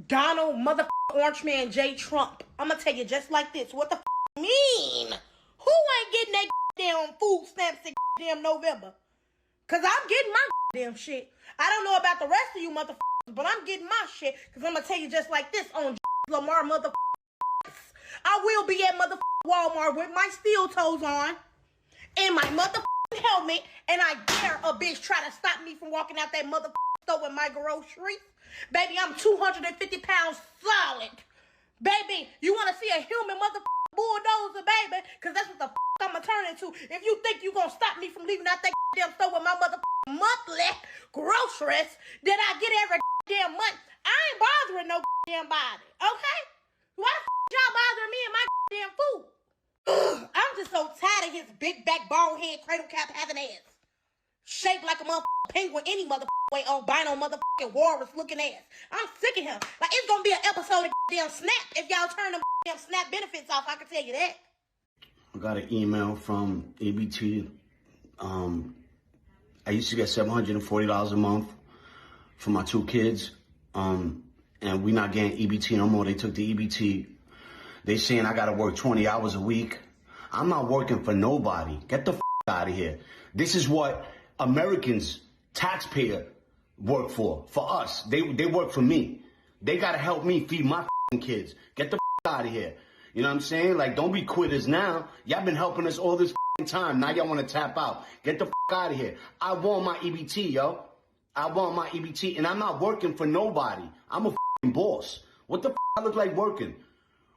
Donald motherfucking Orange Man J. Trump. I'm gonna tell you just like this. What the mean? Who ain't getting that damn food stamps in damn November? Cause I'm getting my damn shit. I don't know about the rest of you motherfuckers, but I'm getting my shit. Cause I'm gonna tell you just like this on Lamar motherfuckers. I will be at motherfucking Walmart with my steel toes on and my motherfucking helmet, and I dare a bitch try to stop me from walking out that motherfucking store with my groceries. Baby, I'm 250 pounds solid. Baby, you want to see a human motherfucking bulldozer, baby? Because that's what the I'm going to turn into. If you think you going to stop me from leaving out that damn store with my motherfucking monthly groceries that I get every damn month, I ain't bothering no damn body, okay? Why the y'all bothering me and my damn food? I'm just so tired of his big back, bald head, cradle cap having ass. Shaped like a motherfucking penguin any motherfucking way, albino motherfucking walrus looking ass. I'm sick of him. Like, it's gonna be an episode of damn Snap if y'all turn them damn Snap benefits off, I can tell you that. I got an email from EBT. I used to get $740 a month for my 2 kids. And we not getting EBT no more. They took the EBT. They saying I gotta work 20 hours a week. I'm not working for nobody. Get the out of here. This is what Americans, taxpayer, work for us. They work for me. They gotta help me feed my kids. Get the out of here. You know what I'm saying? Like, don't be quitters now. Y'all been helping us all this time. Now y'all want to tap out. Get the out of here. I want my EBT, yo. I want my EBT, and I'm not working for nobody. I'm a boss. What the I look like working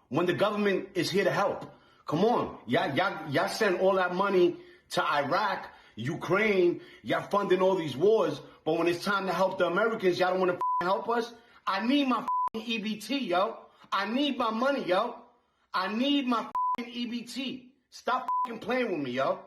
when the government is here to help? Come on, y'all send all that money to Iraq, Ukraine. Y'all funding all these wars, but when it's time to help the Americans, y'all don't want to help us. I need my EBT, yo. I need my money, yo. I need my EBT. Stop playing with me, yo.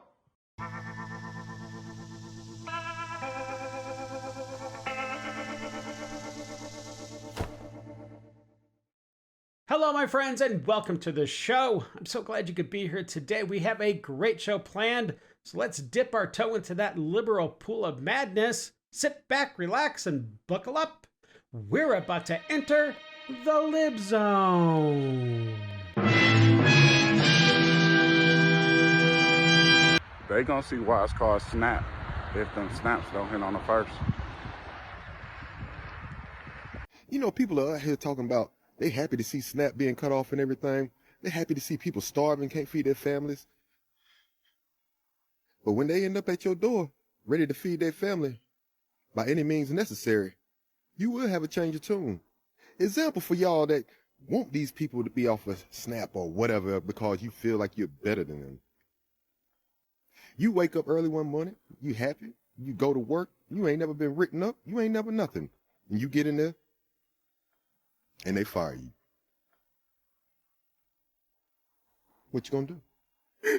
Hello, my friends, and welcome to the show. I'm so glad you could be here today. We have a great show planned, so let's dip our toe into that liberal pool of madness. Sit back, relax, and buckle up. We're about to enter the Lib Zone. They gonna see why it's called Snap if them snaps don't hit on the first. You know, people are out here talking about they happy to see Snap being cut off and everything. They're happy to see people starving, can't feed their families. But when they end up at your door, ready to feed their family by any means necessary, you will have a change of tune. Example for y'all that want these people to be off a Snap or whatever because you feel like you're better than them. You wake up early one morning, you happy, you go to work, you ain't never been written up, you ain't never nothing. And you get in there, and they fire you. What you gonna do?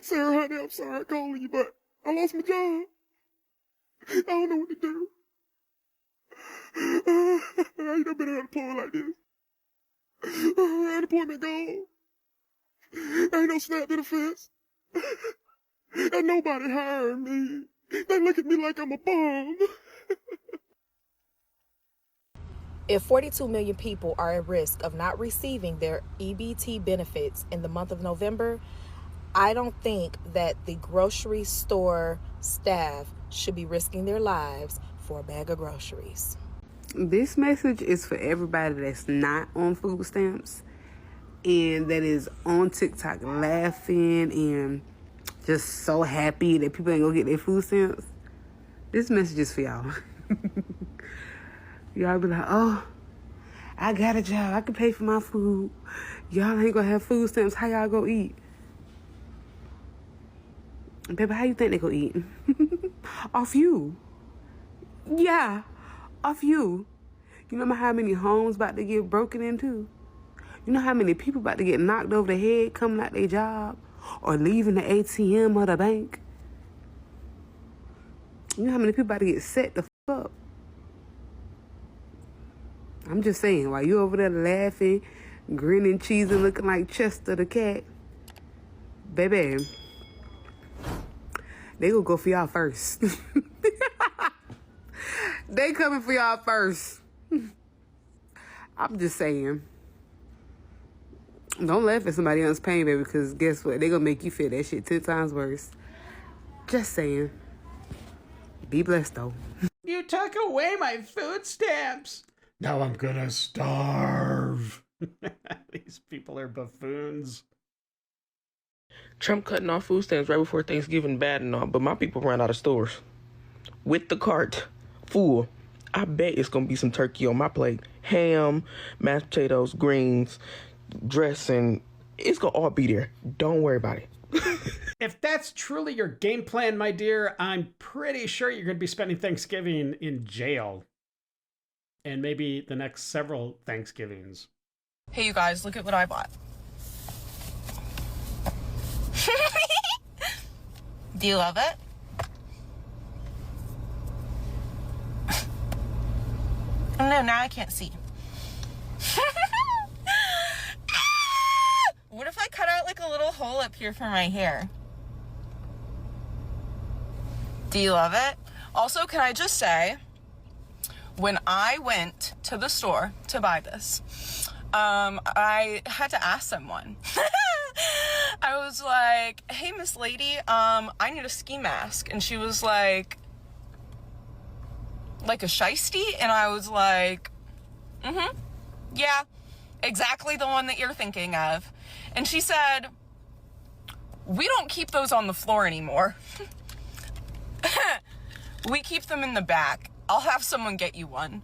Sarah, honey, I'm sorry calling you, but I lost my job. I don't know what to do. I ain't never been unemployed like this. Unemployment gone. Ain't no SNAP benefits. And nobody hired me. They look at me like I'm a bum. If 42 million people are at risk of not receiving their EBT benefits in the month of November, I don't think that the grocery store staff should be risking their lives for a bag of groceries. This message is for everybody that's not on food stamps and that is on TikTok laughing and just so happy that people ain't gonna get their food stamps. This message is for y'all. Y'all be like, oh, I got a job. I can pay for my food. Y'all ain't gonna have food stamps. How y'all gonna eat? Baby, how you think they gonna eat? Off you. Yeah, off you. You know how many homes about to get broken into? You know how many people about to get knocked over the head coming out their job or leaving the ATM or the bank? You know how many people about to get set the up? I'm just saying, while you over there laughing, grinning, cheesing, looking like Chester the cat, baby, they gonna go for y'all first. They coming for y'all first. I'm just saying. Don't laugh at somebody else's pain, baby, because guess what? They're going to make you feel that shit 10 times worse. Just saying. Be blessed, though. You took away my food stamps. Now I'm gonna starve. These people are buffoons. Trump cutting off food stamps right before Thanksgiving, bad and all, but my people ran out of stores. With the cart full, I bet it's gonna be some turkey on my plate. Ham, mashed potatoes, greens, dressing. It's gonna all be there. Don't worry about it. If that's truly your game plan, my dear, I'm pretty sure you're going to be spending Thanksgiving in jail. And maybe the next several Thanksgivings. Hey, you guys, look at what I bought. Do you love it? Oh, no, now I can't see. What if I cut out like a little hole up here for my hair? Do you love it? Also, can I just say, when I went to the store to buy this, I had to ask someone. I was like, hey, Miss Lady, I need a ski mask. And she was like a shiesty? And I was like, yeah, exactly the one that you're thinking of. And she said, we don't keep those on the floor anymore. We keep them in the back. I'll have someone get you one.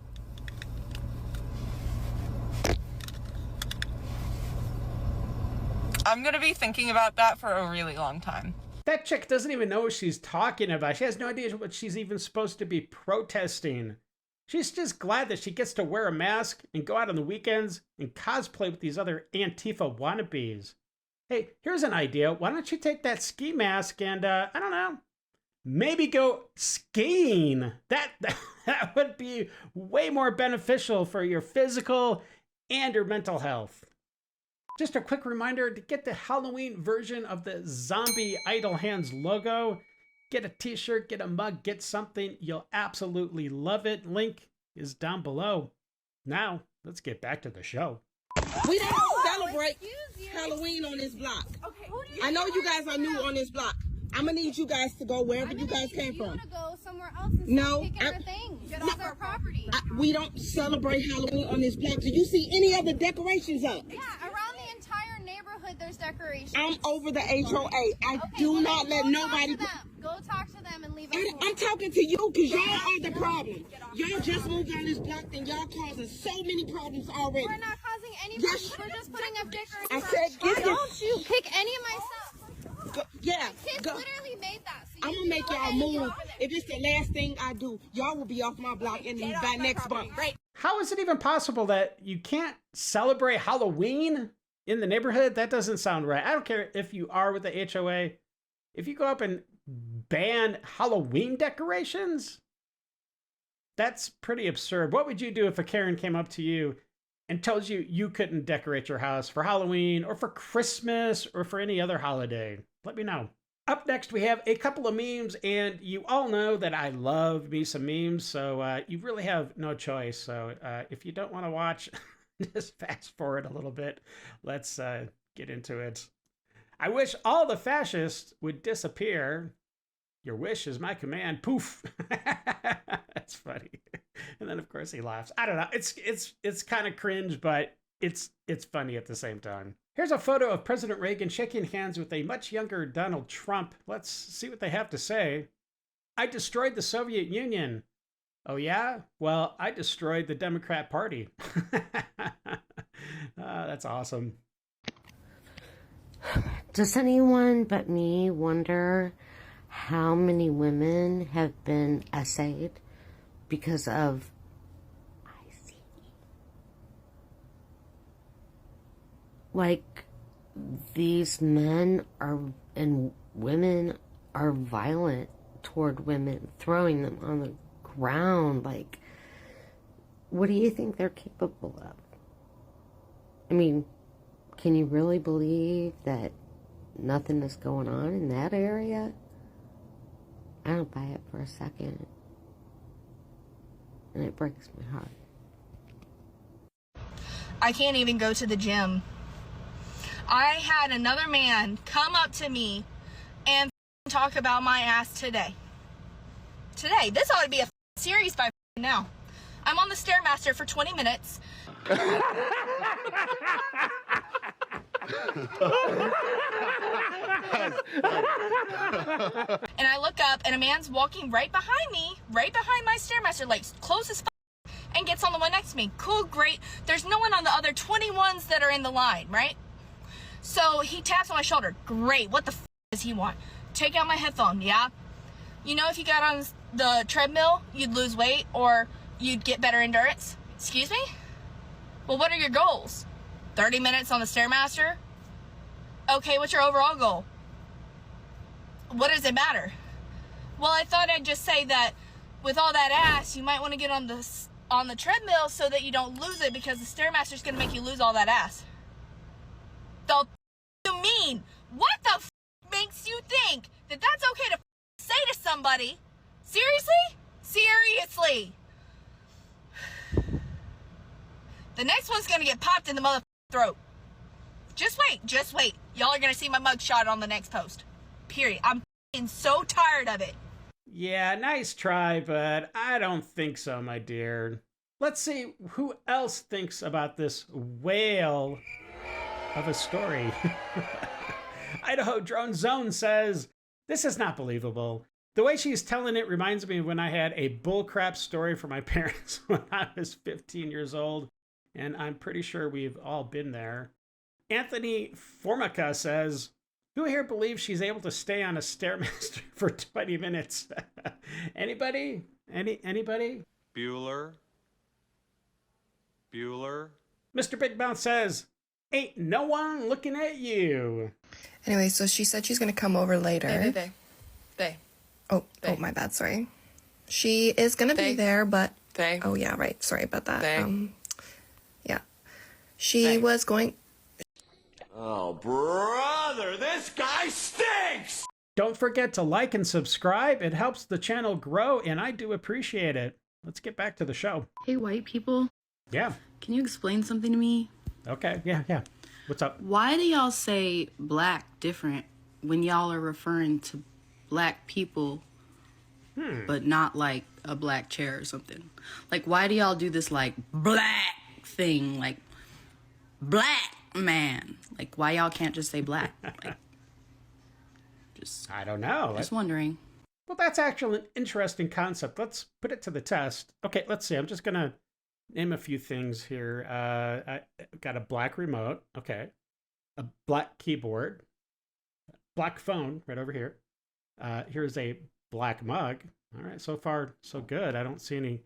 I'm gonna be thinking about that for a really long time. That chick doesn't even know what she's talking about. She has no idea what she's even supposed to be protesting. She's just glad that she gets to wear a mask and go out on the weekends and cosplay with these other Antifa wannabes. Hey, here's an idea. Why don't you take that ski mask and, I don't know, maybe go skiing? That would be way more beneficial for your physical and your mental health. Just a quick reminder to get the Halloween version of the Zombie Idle Hands logo. Get a t-shirt, get a mug, get something. You'll absolutely love it. Link is down below. Now, let's get back to the show. We don't celebrate Halloween on this block. Okay. I know you guys are new on this block. I'm gonna need you guys to go wherever you guys came from. Want to go somewhere else and pick our things. Get off our property. We don't celebrate Halloween on this block. Do you see any other decorations up? Yeah, around the entire neighborhood there's decorations. I'm over the HOA. I do not let nobody. Go talk to them and leave us alone. I'm talking to you because y'all are the problem. Y'all just moved on this block and y'all causing so many problems already. We're not causing any problems. We're just putting up decorations. I said, get don't you pick any of my stuff. Yeah, kids literally made that. So I'm gonna make y'all move. If it's the last thing I do, y'all will be off my block and by next month. Right? How is it even possible that you can't celebrate Halloween in the neighborhood? That doesn't sound right. I don't care if you are with the HOA. If you go up and ban Halloween decorations, that's pretty absurd. What would you do if a Karen came up to you and told you you couldn't decorate your house for Halloween or for Christmas or for any other holiday? Let me know. Up next, we have a couple of memes, and you all know that I love me some memes, so you really have no choice. So if you don't want to watch, just fast forward a little bit. Let's get into it. I wish all the fascists would disappear. Your wish is my command. Poof. That's funny. And then of course he laughs. I don't know. It's kind of cringe, but it's funny at the same time. Here's a photo of President Reagan shaking hands with a much younger Donald Trump. Let's see what they have to say. I destroyed the Soviet Union. Oh yeah? Well, I destroyed the Democrat Party. That's awesome. Does anyone but me wonder how many women have been essayed because of like these men are and women are violent toward women, throwing them on the ground? Like, what do you think they're capable of? I mean, can you really believe that nothing is going on in that area? I don't buy it for a second. And it breaks my heart. I can't even go to the gym. I had another man come up to me and talk about my ass today. Today. This ought to be a series by now. I'm on the Stairmaster for 20 minutes. And I look up and a man's walking right behind me, right behind my Stairmaster, like close as and gets on the one next to me. Cool, great. There's no one on the other 21s that are in the line, right? So he taps on my shoulder. Great. What the does he want? Take out my headphone. Yeah. You know, if you got on the treadmill, you'd lose weight or you'd get better endurance. Excuse me? Well, what are your goals? 30 minutes on the Stairmaster? Okay, what's your overall goal? What does it matter? Well, I thought I'd just say that with all that ass, you might want to get on the treadmill so that you don't lose it, because the Stairmaster's going to make you lose all that ass. The you mean? What the makes you think that that's okay to say to somebody? Seriously? Seriously. The next one's going to get popped in the mother throat. Just wait, just wait. Y'all are going to see my mugshot on the next post. Period. I'm so tired of it. Yeah, nice try, but I don't think so, my dear. Let's see who else thinks about this whale of a story. Idaho Drone Zone says, this is not believable. The way she's telling it reminds me of when I had a bullcrap story for my parents when I was 15 years old, and I'm pretty sure we've all been there. Anthony Formica says, who here believes she's able to stay on a Stairmaster for 20 minutes? Anybody? Anybody? Bueller. Mr. Big Mouth says, ain't no one looking at you. Anyway, so she said she's going to come over later. They. Oh, my bad, sorry. She is going to be there, but... They. Oh, yeah, right. Sorry about that. They. Yeah. She was going... Oh, brother, this guy stinks! Don't forget to like and subscribe. It helps the channel grow, and I do appreciate it. Let's get back to the show. Hey, white people. Yeah. Can you explain something to me? Okay, yeah. What's up? Why do y'all say black different when y'all are referring to black people, but not like a black chair or something? Like, why do y'all do this like black thing, like black man? Like, why y'all can't just say black? Like, I don't know. Just wondering. Well, that's actually an interesting concept. Let's put it to the test. Okay, let's see. I'm just gonna name a few things here. I got a black remote. Okay, a black keyboard, black phone right over here. Here's a black mug. All right, so far so good. I don't see any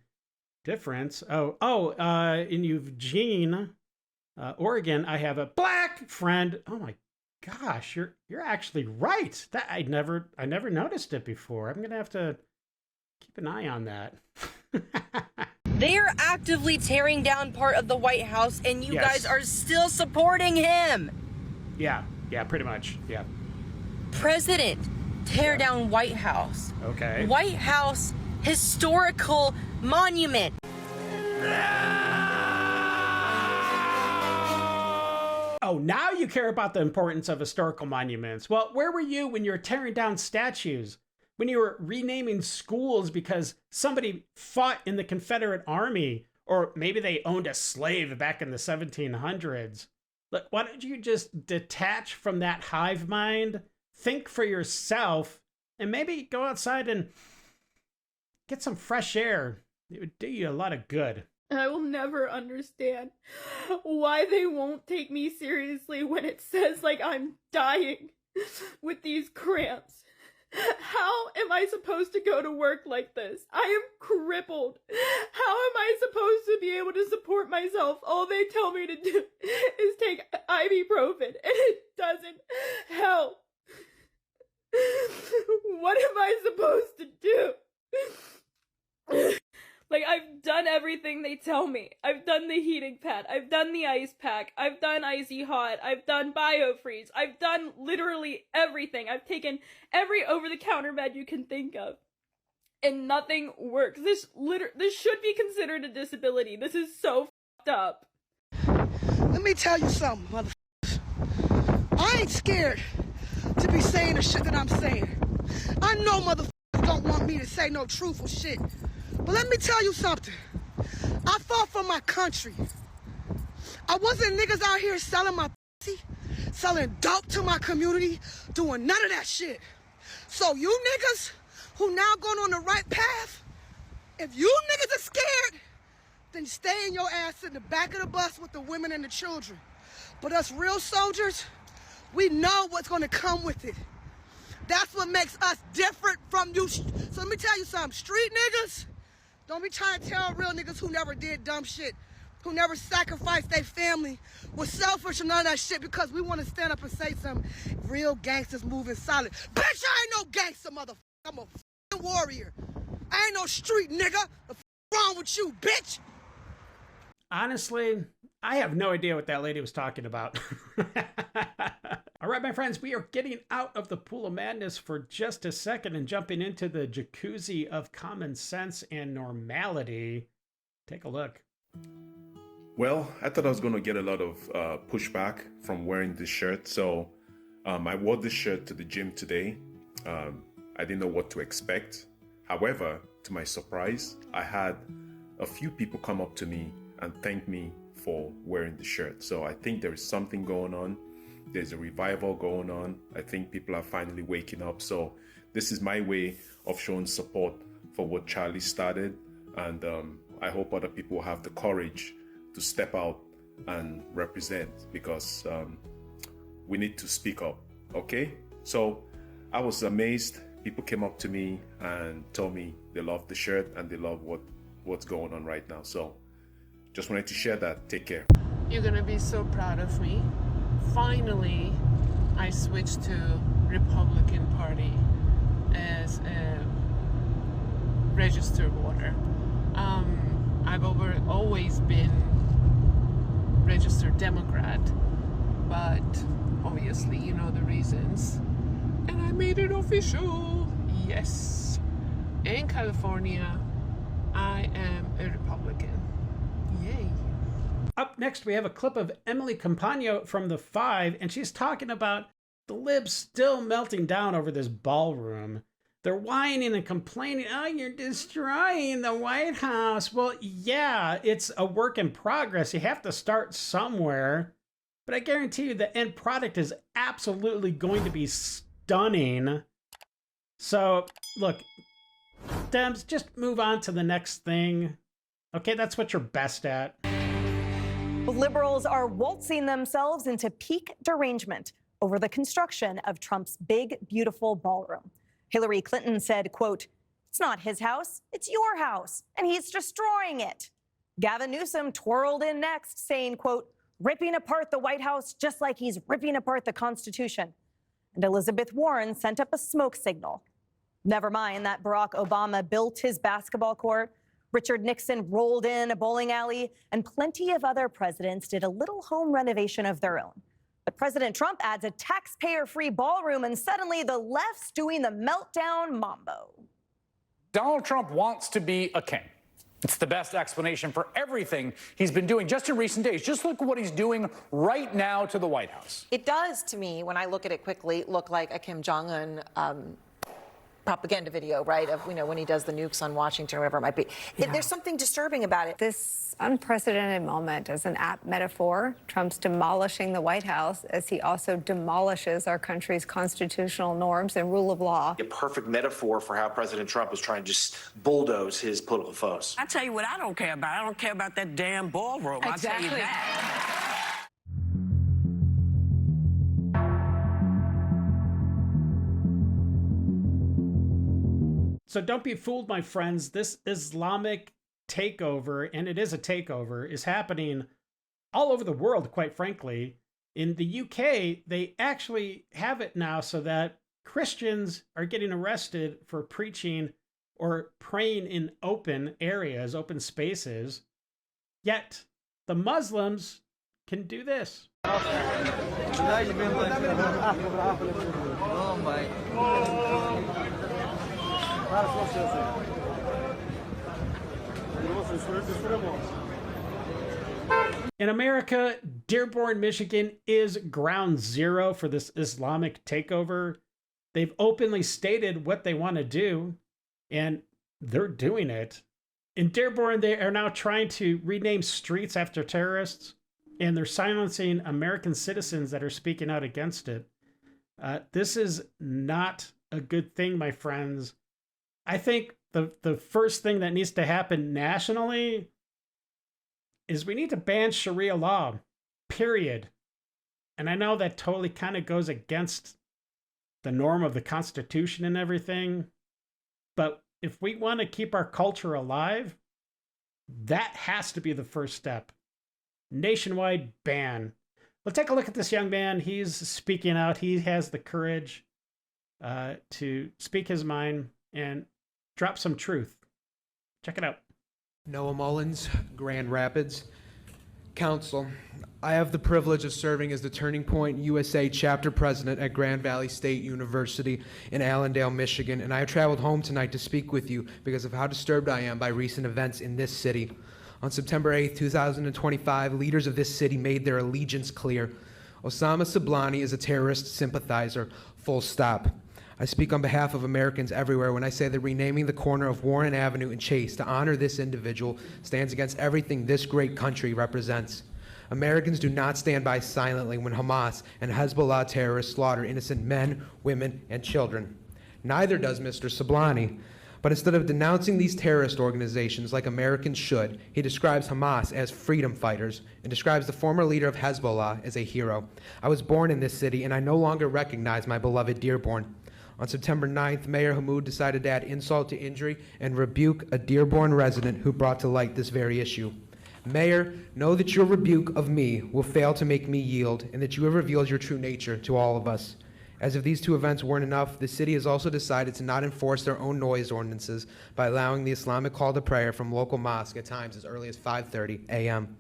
difference. In Eugene, Oregon, I have a black friend. Oh my gosh, you're actually right. That I never noticed it before. I'm gonna have to keep an eye on that. They are actively tearing down part of the White House, and you guys are still supporting him. Yeah, pretty much. Yeah. President, tear down White House. Okay. White House historical monument. Oh, now you care about the importance of historical monuments. Well, where were you when you were tearing down statues? When you were renaming schools because somebody fought in the Confederate Army, or maybe they owned a slave back in the 1700s. Look, why don't you just detach from that hive mind, think for yourself, and maybe go outside and get some fresh air? It would do you a lot of good. I will never understand why they won't take me seriously when it says like I'm dying with these cramps. How am I supposed to go to work like this? I am crippled. How am I supposed to be able to support myself? All they tell me to do is take ibuprofen, and it doesn't help. What am I supposed to do? Like, I've done everything they tell me. I've done the heating pad. I've done the ice pack. I've done icy hot. I've done biofreeze. I've done literally everything. I've taken every over-the-counter med you can think of. And nothing works. This should be considered a disability. This is so fucked up. Let me tell you something, motherfuckers. I ain't scared to be saying the shit that I'm saying. I know motherfuckers don't want me to say no truthful shit. But let me tell you something. I fought for my country. I wasn't niggas out here selling my pussy, selling dope to my community, doing none of that shit. So you niggas who now going on the right path, if you niggas are scared, then stay in your ass in the back of the bus with the women and the children. But us real soldiers, we know what's gonna come with it. That's what makes us different from you. So let me tell you something, street niggas, don't be trying to tell real niggas who never did dumb shit, who never sacrificed their family, was selfish and none of that shit because we want to stand up and say something. Real gangsters moving solid. Bitch, I ain't no gangster, motherfucker. I'm a f***ing warrior. I ain't no street nigga. The f*** wrong with you, bitch? Honestly, I have no idea what that lady was talking about. All right, my friends, we are getting out of the pool of madness for just a second and jumping into the jacuzzi of common sense and normality. Take a look. Well, I thought I was going to get a lot of pushback from wearing this shirt. So I wore this shirt to the gym today. I didn't know what to expect. However, to my surprise, I had a few people come up to me and thank me for wearing the shirt. So I think there is something going on. There's a revival going on. I think people are finally waking up. So this is my way of showing support for what Charlie started. And I hope other people have the courage to step out and represent, because we need to speak up, okay? So I was amazed. People came up to me and told me they love the shirt and they love what's going on right now. So just wanted to share that. Take care. You're gonna be so proud of me. Finally, I switched to Republican Party as a registered voter. I've always been registered Democrat, but obviously you know the reasons. And I made it official. Yes. In California, I am a Republican. Yay. Up next, we have a clip of Emily Campagno from The Five, and she's talking about the libs still melting down over this ballroom. They're whining and complaining, oh, you're destroying the White House. Well, yeah, it's a work in progress. You have to start somewhere. But I guarantee you the end product is absolutely going to be stunning. So, look, Dems, just move on to the next thing. Okay, that's what you're best at. Liberals are waltzing themselves into peak derangement over the construction of Trump's big, beautiful ballroom. Hillary Clinton said, quote, it's not his house, it's your house, and he's destroying it. Gavin Newsom twirled in next, saying, quote, ripping apart the White House just like he's ripping apart the Constitution. And Elizabeth Warren sent up a smoke signal. Never mind that Barack Obama built his basketball court, Richard Nixon rolled in a bowling alley, and plenty of other presidents did a little home renovation of their own. But President Trump adds a taxpayer-free ballroom, and suddenly the left's doing the meltdown mambo. Donald Trump wants to be a king. It's the best explanation for everything he's been doing just in recent days. Just look at what he's doing right now to the White House. It does, to me, when I look at it quickly, look like a Kim Jong-un propaganda video, right, of, you know, when he does the nukes on Washington or whatever it might be. Yeah. There's something disturbing about it. This unprecedented moment is an apt metaphor. Trump's demolishing the White House as he also demolishes our country's constitutional norms and rule of law. A perfect metaphor for how President Trump is trying to just bulldoze his political foes. I tell you what I don't care about. I don't care about that damn ballroom. Exactly. I'll tell you that. So don't be fooled, my friends. This Islamic takeover, and it is a takeover, is happening all over the world, quite frankly. In the UK, they actually have it now so that Christians are getting arrested for preaching or praying in open areas, open spaces. Yet the Muslims can do this. In America, Dearborn, Michigan is ground zero for this Islamic takeover. They've openly stated what they want to do, and they're doing it. In Dearborn, they are now trying to rename streets after terrorists, and they're silencing American citizens that are speaking out against it. This is not a good thing, my friends. I think the first thing that needs to happen nationally is we need to ban Sharia law, period. And I know that totally kind of goes against the norm of the Constitution and everything, but if we want to keep our culture alive, that has to be the first step. Nationwide ban. Let's take a look at this young man. He's speaking out. He has the courage to speak his mind and drop some truth. Check it out. Noah Mullins, Grand Rapids. Council, I have the privilege of serving as the Turning Point USA chapter president at Grand Valley State University in Allendale, Michigan, and I have traveled home tonight to speak with you because of how disturbed I am by recent events in this city. On September 8th, 2025, leaders of this city made their allegiance clear. Osama Sablani is a terrorist sympathizer, full stop. I speak on behalf of Americans everywhere when I say that renaming the corner of Warren Avenue and Chase to honor this individual stands against everything this great country represents. Americans do not stand by silently when Hamas and Hezbollah terrorists slaughter innocent men, women, and children. Neither does Mr. Sablani. But instead of denouncing these terrorist organizations like Americans should, he describes Hamas as freedom fighters and describes the former leader of Hezbollah as a hero. I was born in this city and I no longer recognize my beloved Dearborn. On September 9th, Mayor Hammoud decided to add insult to injury and rebuke a Dearborn resident who brought to light this very issue. Mayor, know that your rebuke of me will fail to make me yield and that you have revealed your true nature to all of us. As if these two events weren't enough, the city has also decided to not enforce their own noise ordinances by allowing the Islamic call to prayer from local mosques at times as early as 5:30 a.m.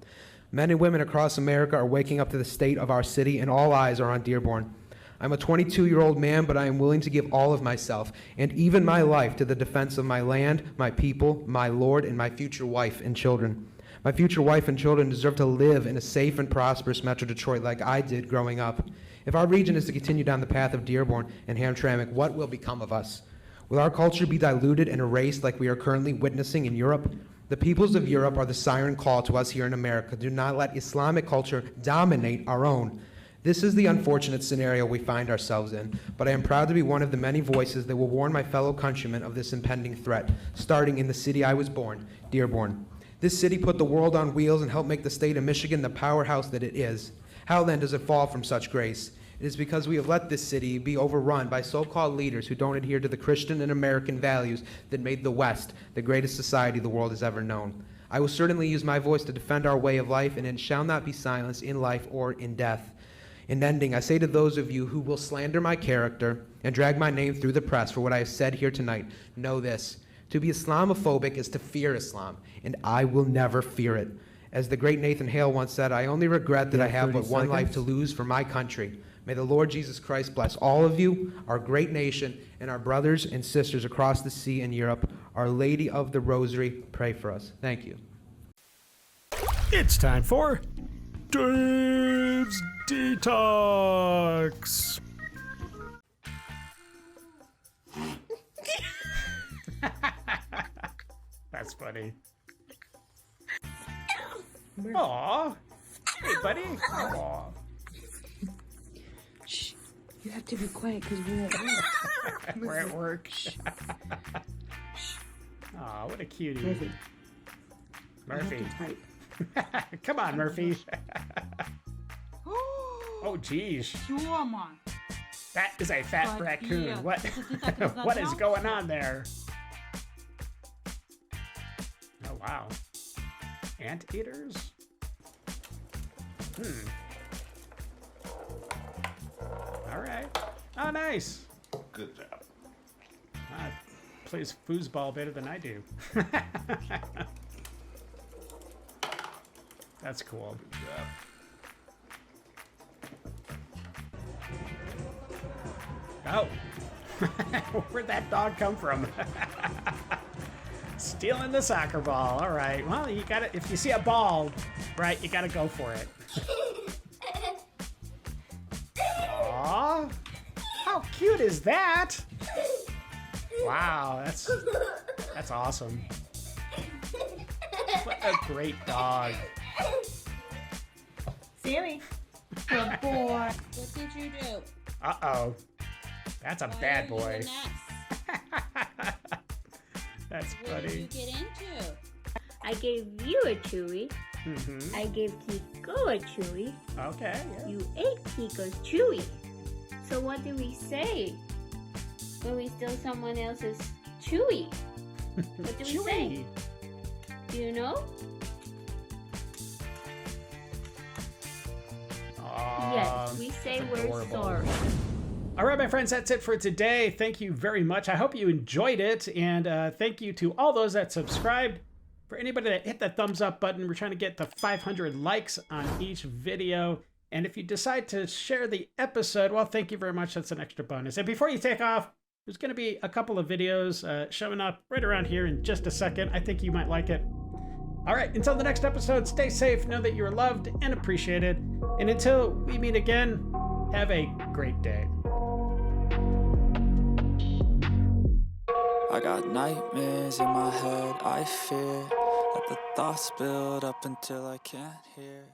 Men and women across America are waking up to the state of our city, and all eyes are on Dearborn. I'm a 22-year-old man, but I am willing to give all of myself, and even my life, to the defense of my land, my people, my Lord, and my future wife and children. My future wife and children deserve to live in a safe and prosperous Metro Detroit like I did growing up. If our region is to continue down the path of Dearborn and Hamtramck, what will become of us? Will our culture be diluted and erased like we are currently witnessing in Europe? The peoples of Europe are the siren call to us here in America. Do not let Islamic culture dominate our own. This is the unfortunate scenario we find ourselves in, but I am proud to be one of the many voices that will warn my fellow countrymen of this impending threat, starting in the city I was born, Dearborn. This city put the world on wheels and helped make the state of Michigan the powerhouse that it is. How then does it fall from such grace? It is because we have let this city be overrun by so-called leaders who don't adhere to the Christian and American values that made the West the greatest society the world has ever known. I will certainly use my voice to defend our way of life, and it shall not be silenced in life or in death. In ending, I say to those of you who will slander my character and drag my name through the press for what I have said here tonight, know this. To be Islamophobic is to fear Islam, and I will never fear it. As the great Nathan Hale once said, I only regret that I have but one life to lose for my country. May the Lord Jesus Christ bless all of you, our great nation, and our brothers and sisters across the sea in Europe. Our Lady of the Rosary, pray for us. Thank you. It's time for Dave's Detox. That's funny. Aw. Hey, buddy. Aw. Shh. You have to be quiet because we're at work. We're at work. Aw, what a cutie. Murphy. Come on, Murphy. Oh, geez. That is a fat raccoon. What? What is going on there? Oh, wow. Anteaters? All right. Oh, nice. Good job. Plays foosball better than I do. That's cool. Good job. Oh. Where'd that dog come from? Stealing the soccer ball. All right. Well, you got it. If you see a ball, Right, you gotta go for it. Aww. How cute is that? Wow, that's awesome. What a great dog. Sammy. Good boy. What did you do? Uh-oh. That's a bad Why are boy. you a mess? That's What did funny. you get into? I gave you a chewy. Mm-hmm. I gave Kiko a chewy. Okay. Yeah. You ate Kiko's chewy. So what do we say when we steal someone else's chewy? What do we say? Do you know? Yes, we say we're sorry. All right, my friends, that's it for today. Thank you very much. I hope you enjoyed it. And thank you to all those that subscribed. For anybody that hit that thumbs up button, we're trying to get to 500 likes on each video. And if you decide to share the episode, well, thank you very much. That's an extra bonus. And before you take off, there's going to be a couple of videos showing up right around here in just a second. I think you might like it. All right, until the next episode, stay safe, know that you're loved and appreciated. And until we meet again, have a great day. I got nightmares in my head, I fear that the thoughts build up until I can't hear.